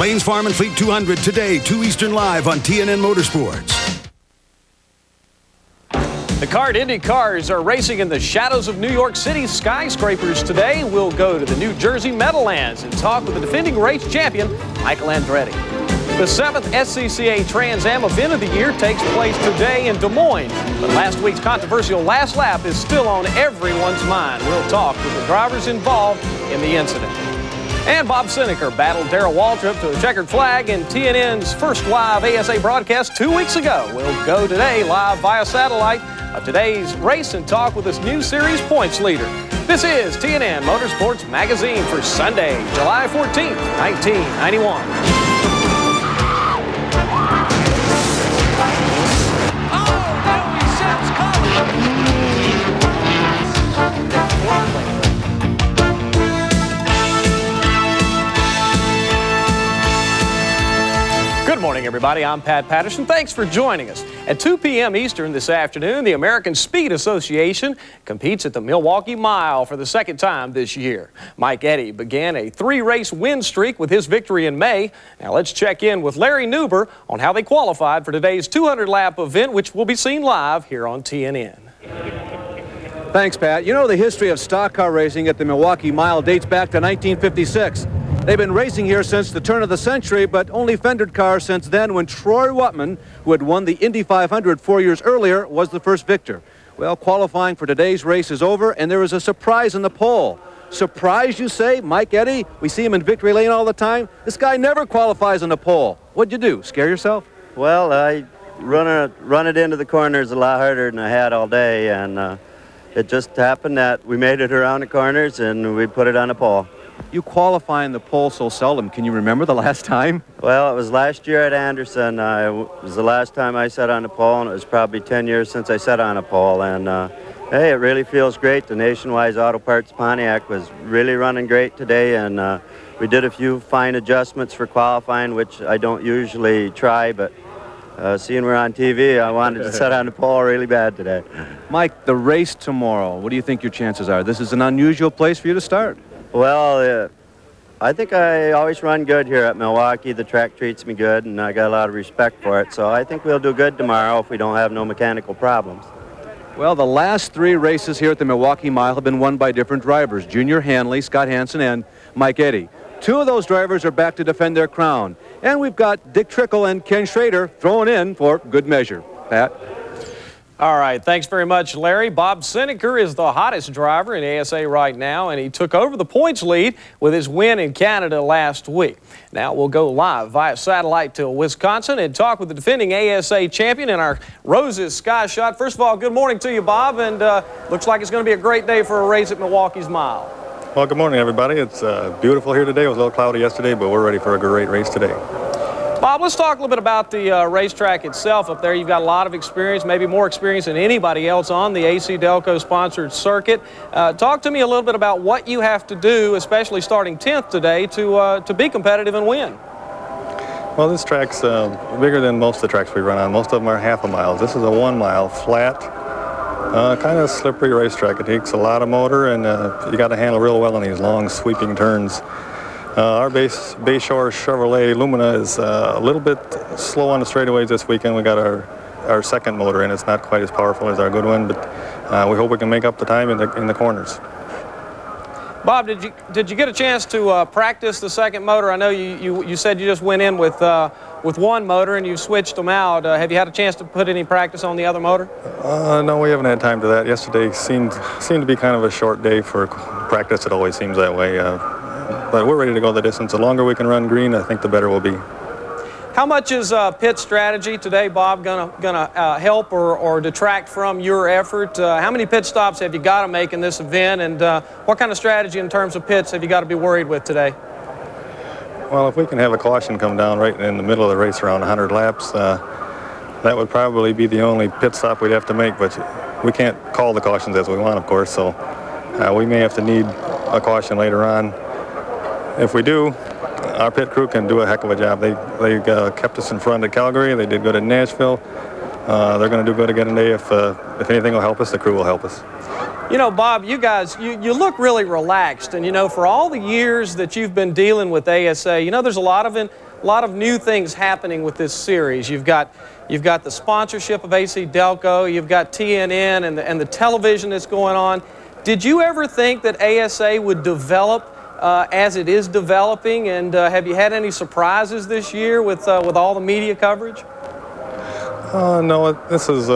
Lanes Farm and Fleet 200 today, 2 Eastern live on TNN Motorsports. The CART Indy cars are racing in the shadows of New York City's skyscrapers today. We'll go to the New Jersey Meadowlands and talk with the defending race champion, Michael Andretti. The 7th SCCA Trans Am event of the year takes place today in Des Moines, but last week's controversial last lap is still on everyone's mind. We'll talk with the drivers involved in the incident. And Bob Senneker battled Darrin Waltrip to a checkered flag in TNN's first live ASA broadcast 2 weeks ago. We'll go today live via satellite of today's race and talk with this new series points leader. This is TNN Motorsports Magazine for Sunday, July 14th, 1991. Good morning, everybody. I'm Pat Patterson. Thanks for joining us. At 2 p.m. Eastern this afternoon, the American Speed Association competes at the Milwaukee Mile for the second time this year. Mike Andretti began a 3-race win streak with his victory in May. Now let's check in with Larry Newber on how they qualified for today's 200-lap event, which will be seen live here on TNN. Thanks, Pat. You know, the history of stock car racing at the Milwaukee Mile dates back to 1956. They've been racing here since the turn of the century, but only fendered cars since then, when Troy Ruttman, who had won the Indy 500 4 years earlier, was the first victor. Well, qualifying for today's race is over, and there is a surprise in the pole. Surprise, you say? Mike Andretti? We see him in victory lane all the time. This guy never qualifies in the pole. What'd you do, scare yourself? Well, I run it into the corners a lot harder than I had all day, and it just happened that we made it around the corners and we put it on the pole. You qualify in the pole so seldom. Can you remember the last time? Well, it was last year at Anderson. It was the last time I sat on the pole, and it was probably 10 years since I sat on a pole. And hey, it really feels great. The Nationwide Auto Parts Pontiac was really running great today, and we did a few fine adjustments for qualifying, which I don't usually try, but seeing we're on TV, I wanted to sit on the pole really bad today. Mike, the race tomorrow, what do you think your chances are? This is an unusual place for you to start. Well, I think I always run good here at Milwaukee. The track treats me good, and I got a lot of respect for it. So I think we'll do good tomorrow if we don't have no mechanical problems. Well, the last 3 races here at the Milwaukee Mile have been won by different drivers: Junior Hanley, Scott Hansen, and Mike Andretti. 2 of those drivers are back to defend their crown. And we've got Dick Trickle and Ken Schrader thrown in for good measure. Pat? All right, thanks very much, Larry. Bob Senneker is the hottest driver in ASA right now, and he took over the points lead with his win in Canada last week. Now we'll go live via satellite to Wisconsin and talk with the defending ASA champion in our Roses Sky Shot. First of all, good morning to you, Bob, and looks like it's going to be a great day for a race at Milwaukee's Mile. Well, good morning, everybody. It's beautiful here today. It was a little cloudy yesterday, but we're ready for a great race today. Bob, let's talk a little bit about the racetrack itself up there. You've got a lot of experience, maybe more experience than anybody else on the AC Delco-sponsored circuit. Talk to me a little bit about what you have to do, especially starting 10th today, to be competitive and win. Well, this track's bigger than most of the tracks we run on. Most of them are half a mile. This is a 1 mile, flat, kind of slippery racetrack. It takes a lot of motor, and you got to handle real well on these long, sweeping turns. Our Bayshore Chevrolet Lumina is a little bit slow on the straightaways this weekend. We got our second motor in. It's not quite as powerful as our good one, but we hope we can make up the time in the corners. Bob, did you get a chance to practice the second motor? I know you said you just went in with one motor and you switched them out. Have you had a chance to put any practice on the other motor? No, we haven't had time to that. Yesterday seemed to be kind of a short day for practice. It always seems that way. But we're ready to go the distance. The longer we can run green, I think the better we'll be. How much is pit strategy today, Bob, gonna help or detract from your effort? How many pit stops have you got to make in this event, and what kind of strategy in terms of pits have you got to be worried with today? Well, if we can have a caution come down right in the middle of the race around 100 laps, that would probably be the only pit stop we'd have to make, but we can't call the cautions as we want, of course, so we may have to need a caution later on. If we do, our pit crew can do a heck of a job. They kept us in front at Calgary. They did good in Nashville. They're going to do good again today. If anything will help us, the crew will help us. You know, Bob, you guys, you look really relaxed. And, you know, for all the years that you've been dealing with ASA, you know, there's a lot of new things happening with this series. You've got the sponsorship of AC Delco. You've got TNN and the television that's going on. Did you ever think that ASA would develop as it is developing? And have you had any surprises this year with all the media coverage? No, this is,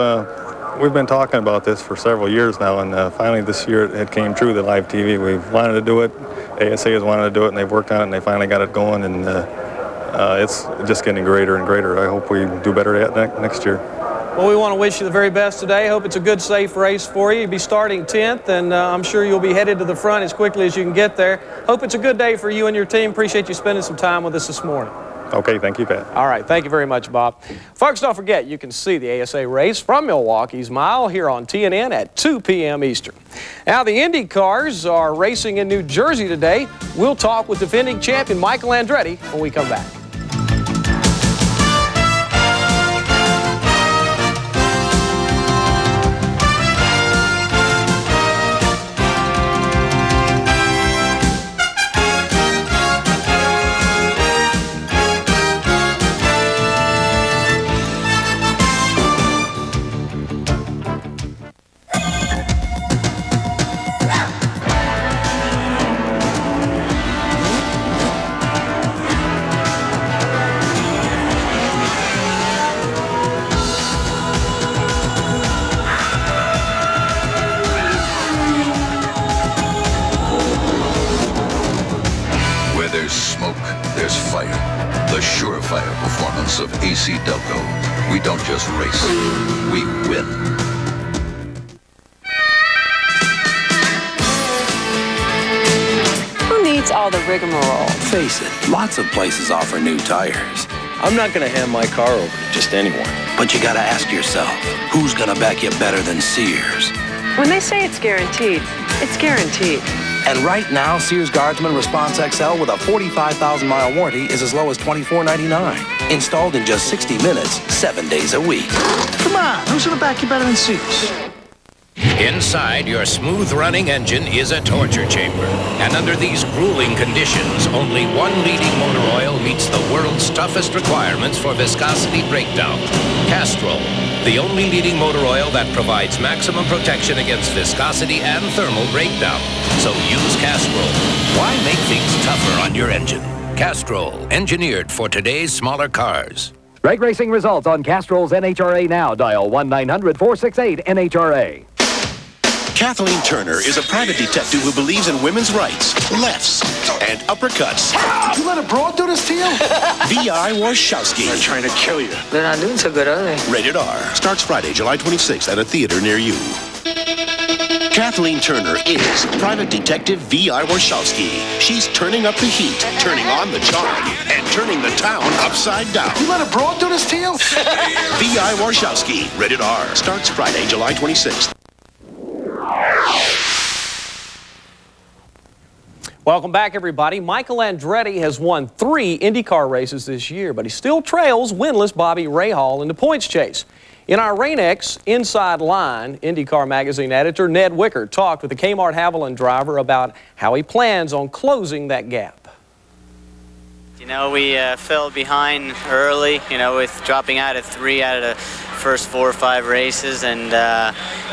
we've been talking about this for several years now, and finally this year it came true, the live TV. We've wanted to do it, ASA has wanted to do it, and they've worked on it, and they finally got it going, and it's just getting greater and greater. I hope we do better at that next year. Well, we want to wish you the very best today. Hope it's a good, safe race for you. You'll be starting 10th, and I'm sure you'll be headed to the front as quickly as you can get there. Hope it's a good day for you and your team. Appreciate you spending some time with us this morning. Okay, thank you, Pat. All right, thank you very much, Bob. Folks, don't forget, you can see the ASA race from Milwaukee's Mile here on TNN at 2 p.m. Eastern. Now, the Indy cars are racing in New Jersey today. We'll talk with defending champion Michael Andretti when we come back. Of AC Delco. We don't just race, we win. Who needs all the rigmarole? Face it, lots of places offer new tires. I'm not going to hand my car over to just anyone. But you got to ask yourself, who's going to back you better than Sears? When they say it's guaranteed, it's guaranteed. And right now, Sears Guardsman Response XL with a 45,000-mile warranty is as low as $24.99. Installed in just 60 minutes, 7 days a week. Come on, who's going to back you better than Sears? Inside your smooth-running engine is a torture chamber. And under these grueling conditions, only one leading motor oil meets the world's toughest requirements for viscosity breakdown. Castrol, the only leading motor oil that provides maximum protection against viscosity and thermal breakdown. So use Castrol. Why make things tougher on your engine? Castrol, engineered for today's smaller cars. Drag racing results on Castrol's NHRA now. Dial 1-900-468-NHRA. Kathleen Turner is a private detective who believes in women's rights, lefts, and uppercuts. You let a broad do this to you? V.I. Warshawski. They're trying to kill you. They're not doing so good, are they? Rated R. Starts Friday, July 26th at a theater near you. Kathleen Turner is Private Detective V.I. Warshawski. She's turning up the heat, turning on the charm, and turning the town upside down. You let a broad do this to you? V.I. Warshawski. Rated R. Starts Friday, July 26th. Welcome back, everybody. Michael Andretti has won 3 IndyCar races this year, but he still trails winless Bobby Rahal in the points chase. In our Rain-X Inside Line, IndyCar Magazine editor Ned Wicker talked with the Kmart Haviland driver about how he plans on closing that gap. You know, we fell behind early, you know, with dropping out of 3 out of the first 4 or 5 races, and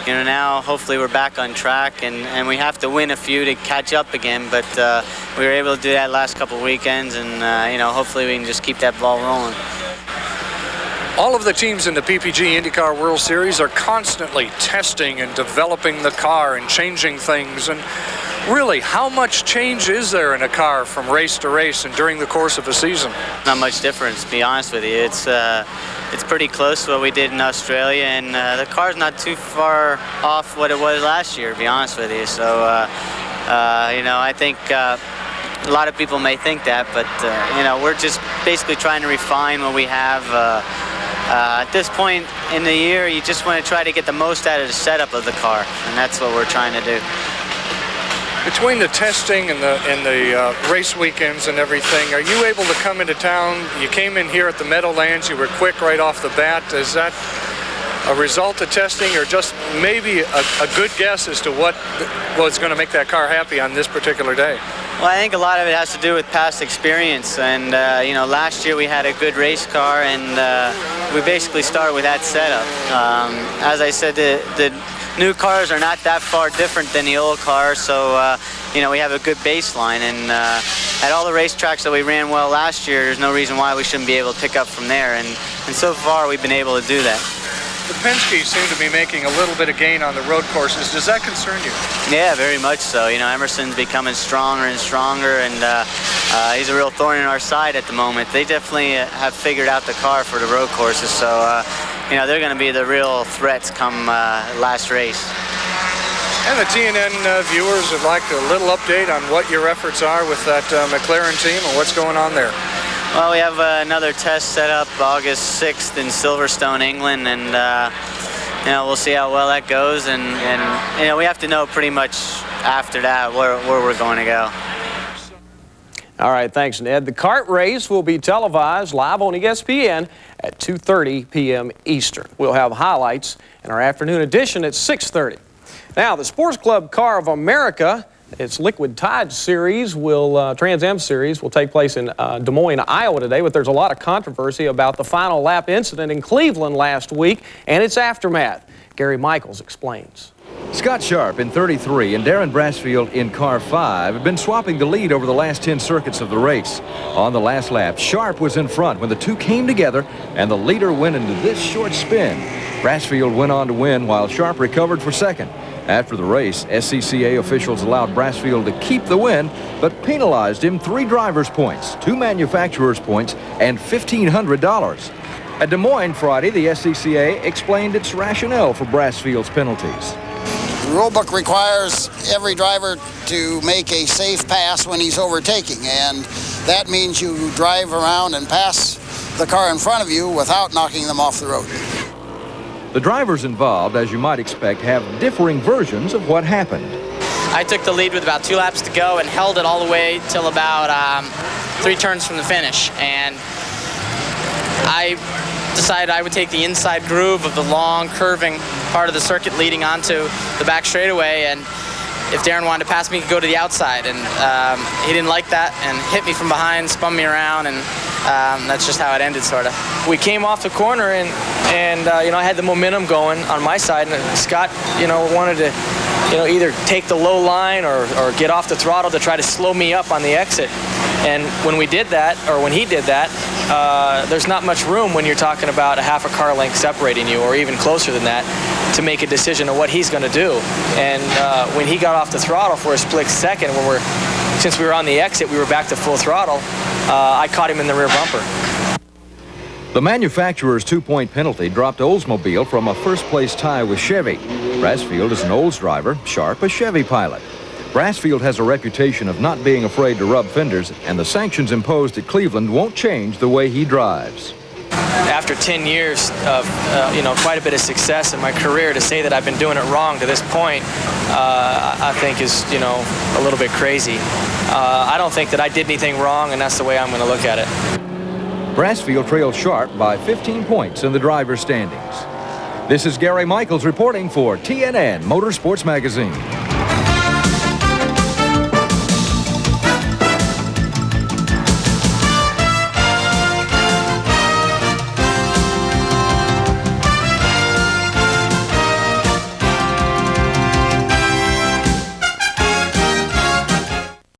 you know, now hopefully we're back on track, and we have to win a few to catch up again, but we were able to do that last couple of weekends, and you know, hopefully we can just keep that ball rolling. All of the teams in the PPG IndyCar World Series are constantly testing and developing the car and changing things. And really, how much change is there in a car from race to race and during the course of a season? Not much difference, to be honest with you. It's pretty close to what we did in Australia, and the car's not too far off what it was last year, to be honest with you. So, you know, I think a lot of people may think that, but you know, we're just basically trying to refine what we have. At this point in the year, you just want to try to get the most out of the setup of the car, and that's what we're trying to do. Between the testing and the race weekends and everything, are you able to come into town? You came in here at the Meadowlands, you were quick right off the bat. Is that a result of testing, or just maybe a good guess as to what was going to make that car happy on this particular day? Well, I think a lot of it has to do with past experience, and you know, last year we had a good race car, and we basically started with that setup. As I said, the new cars are not that far different than the old cars, so you know, we have a good baseline, and at all the racetracks that we ran well last year, there's no reason why we shouldn't be able to pick up from there, and so far we've been able to do that. The Penske seem to be making a little bit of gain on the road courses. Does that concern you? Yeah, very much so. You know, Emerson's becoming stronger and stronger, and he's a real thorn in our side at the moment. They definitely have figured out the car for the road courses, so you know, they're going to be the real threats come last race. And the TNN viewers would like a little update on what your efforts are with that McLaren team and what's going on there. Well, we have another test set up August 6th in Silverstone, England, and you know, we'll see how well that goes, and you know, we have to know pretty much after that where we're going to go. All right, thanks, Ned. The kart race will be televised live on ESPN at 2:30 p.m. Eastern. We'll have highlights in our afternoon edition at 6:30. Now, the Sports Club Car of America, its Liquid Tide Series Trans Am Series will take place in Des Moines, Iowa today, but there's a lot of controversy about the final lap incident in Cleveland last week and its aftermath. Gary Michaels explains. Scott Sharp in 33 and Darrin Brassfield in car 5 have been swapping the lead over the last 10 circuits of the race. On the last lap, Sharp was in front when the two came together and the leader went into this short spin. Brassfield went on to win while Sharp recovered for second. After the race, SCCA officials allowed Brassfield to keep the win, but penalized him 3 drivers' points, 2 manufacturers' points, and $1,500. At Des Moines Friday, the SCCA explained its rationale for Brassfield's penalties. The rulebook requires every driver to make a safe pass when he's overtaking, and that means you drive around and pass the car in front of you without knocking them off the road. The drivers involved, as you might expect, have differing versions of what happened. I took the lead with about 2 laps to go and held it all the way till about 3 turns from the finish, and I decided I would take the inside groove of the long curving part of the circuit leading onto the back straightaway, and if Darrin wanted to pass me, he could go to the outside, and he didn't like that and hit me from behind, spun me around, and that's just how it ended, sort of. We came off the corner, and you know, I had the momentum going on my side, and Scott, you know, wanted to, you know, either take the low line or get off the throttle to try to slow me up on the exit. And when we did that, or when he did that, there's not much room when you're talking about a half a car length separating you, or even closer than that, to make a decision of what he's going to do. And when he got off the throttle for a split second, since we were on the exit, we were back to full throttle, I caught him in the rear bumper. The manufacturer's 2-point penalty dropped Oldsmobile from a first-place tie with Chevy. Brassfield is an Olds driver, Sharp a Chevy pilot. Brassfield has a reputation of not being afraid to rub fenders, and the sanctions imposed at Cleveland won't change the way he drives. After 10 years of you know, quite a bit of success in my career, to say that I've been doing it wrong to this point, I think is, you know, a little bit crazy. I don't think that I did anything wrong, and that's the way I'm going to look at it. Brassfield trails Sharp by 15 points in the driver's standings. This is Gary Michaels reporting for TNN Motorsports Magazine.